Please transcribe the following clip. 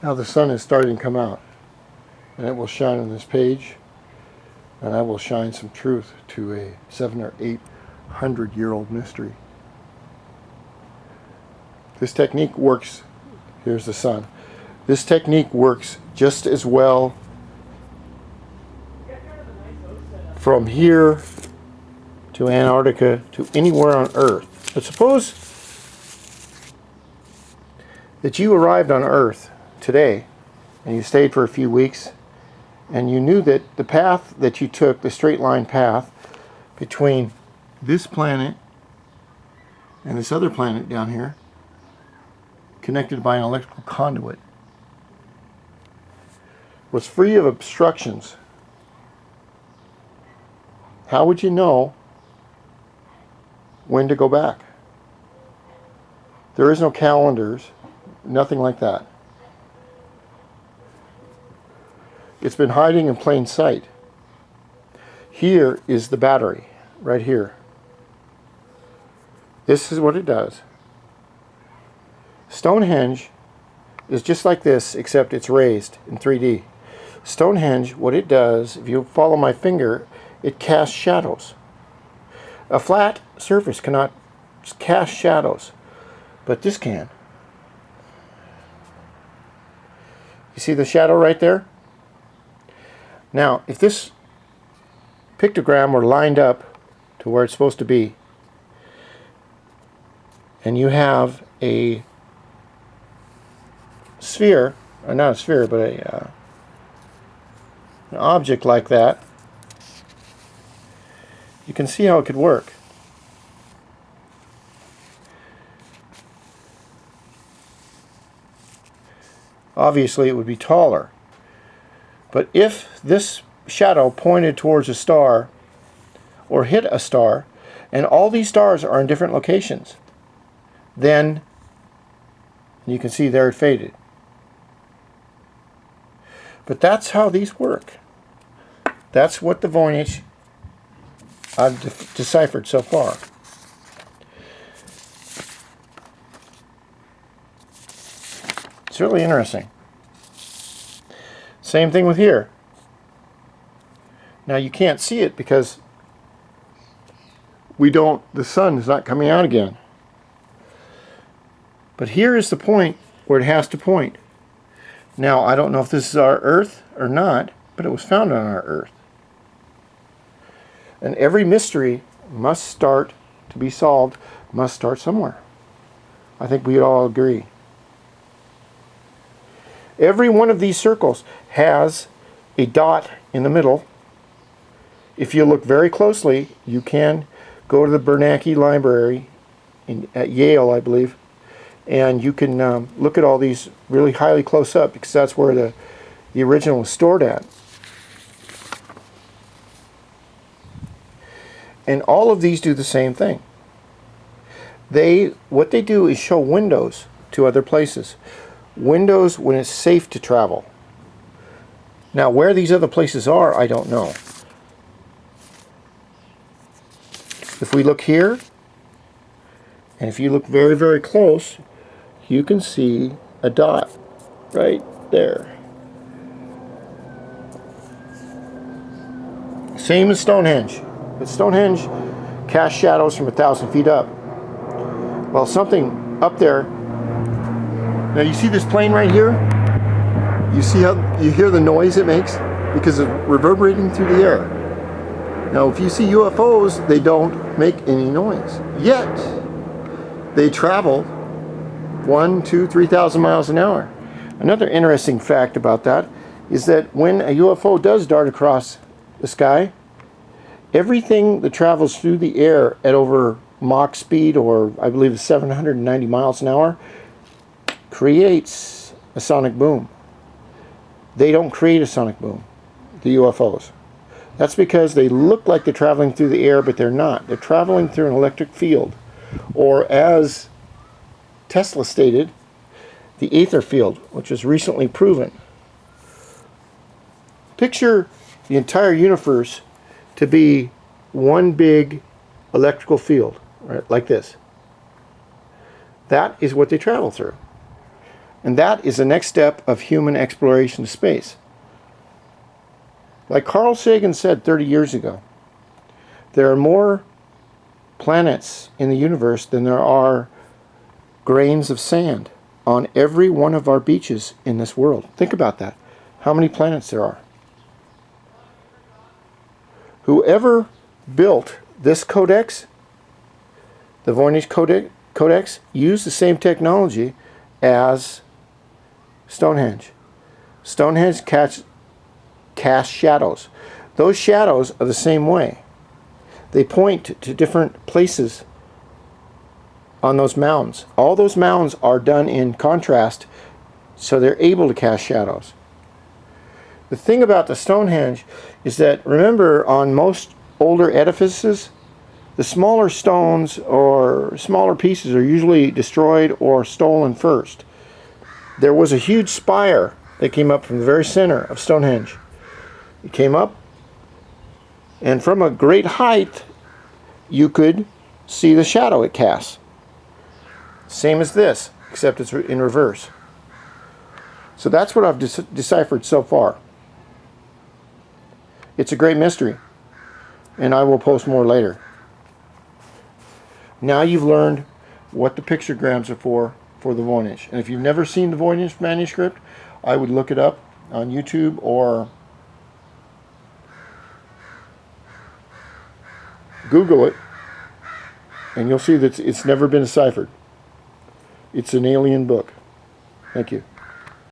Now the sun is starting to come out, and it will shine on this page, and I will shine some truth to a 700 or 800-year-old mystery. This technique works. Here's the sun. This technique works just as well from here to Antarctica to anywhere on Earth. But suppose that you arrived on Earth today and you stayed for a few weeks, and you knew that the path that you took, the straight line path between this planet and this other planet down here, connected by an electrical conduit, was free of obstructions. How would you know when to go back? There is no calendars, nothing like that. It's been hiding in plain sight. Here is the battery, right here. This is what it does. Stonehenge is just like this, except it's raised in 3D. Stonehenge, what it does, if you follow my finger, it casts shadows. A flat surface cannot cast shadows, but this can. You see the shadow right there? Now, if this pictogram were lined up to where it's supposed to be, and you have a sphere, or not a sphere, but an object like that, you can see how it could work. Obviously, it would be taller. But if this shadow pointed towards a star or hit a star, and all these stars are in different locations, then you can see there it faded. But that's how these work. That's what the Voynich I've deciphered so far. It's really interesting. Same thing with here. Now you can't see it because the sun is not coming out again. But here is the point where it has to point. Now I don't know if this is our Earth or not, but it was found on our Earth. And every mystery must start to be solved, must start somewhere. I think we all agree. Every one of these circles has a dot in the middle. If you look very closely, you can go to the Bernanke Library at Yale, I believe, and you can look at all these really highly close up, because that's where the original was stored at. And all of these do the same thing. What they do is show windows to other places. Windows when it's safe to travel. Now where these other places are, I don't know. If we look here, and if you look very, very close, you can see a dot right there. Same as Stonehenge. But Stonehenge casts shadows from 1,000 feet up. Well, something up there. Now you see this plane right here? You see how you hear the noise it makes? Because it's reverberating through the air. Now if you see UFOs, they don't make any noise. Yet, they travel 1,000, 2,000, 3,000 miles an hour. Another interesting fact about that is that when a UFO does dart across the sky, everything that travels through the air at over Mach speed, or I believe it's 790 miles an hour, creates a sonic boom. They don't create a sonic boom, the UFOs. That's because they look like they're traveling through the air, but they're not. They're traveling through an electric field, or as Tesla stated, the ether field, which was recently proven. Picture the entire universe to be one big electrical field, right, like this. That is what they travel through. And that is the next step of human exploration of space. Like Carl Sagan said 30 years ago, there are more planets in the universe than there are grains of sand on every one of our beaches in this world. Think about that. How many planets there are. Whoever built this codex, the Voynich codex, used the same technology as Stonehenge. Stonehenge casts shadows. Those shadows are the same way. They point to different places on those mounds. All those mounds are done in contrast, so they're able to cast shadows. The thing about the Stonehenge is that, remember, on most older edifices, the smaller stones or smaller pieces are usually destroyed or stolen first. There was a huge spire that came up from the very center of Stonehenge. It came up, and from a great height, you could see the shadow it casts. Same as this, except it's in reverse. So that's what I've deciphered so far. It's a great mystery, and I will post more later. Now you've learned what the pictograms are for the Voynich. And if you've never seen the Voynich Manuscript, I would look it up on YouTube or Google it, and you'll see that it's never been deciphered. It's an alien book. Thank you.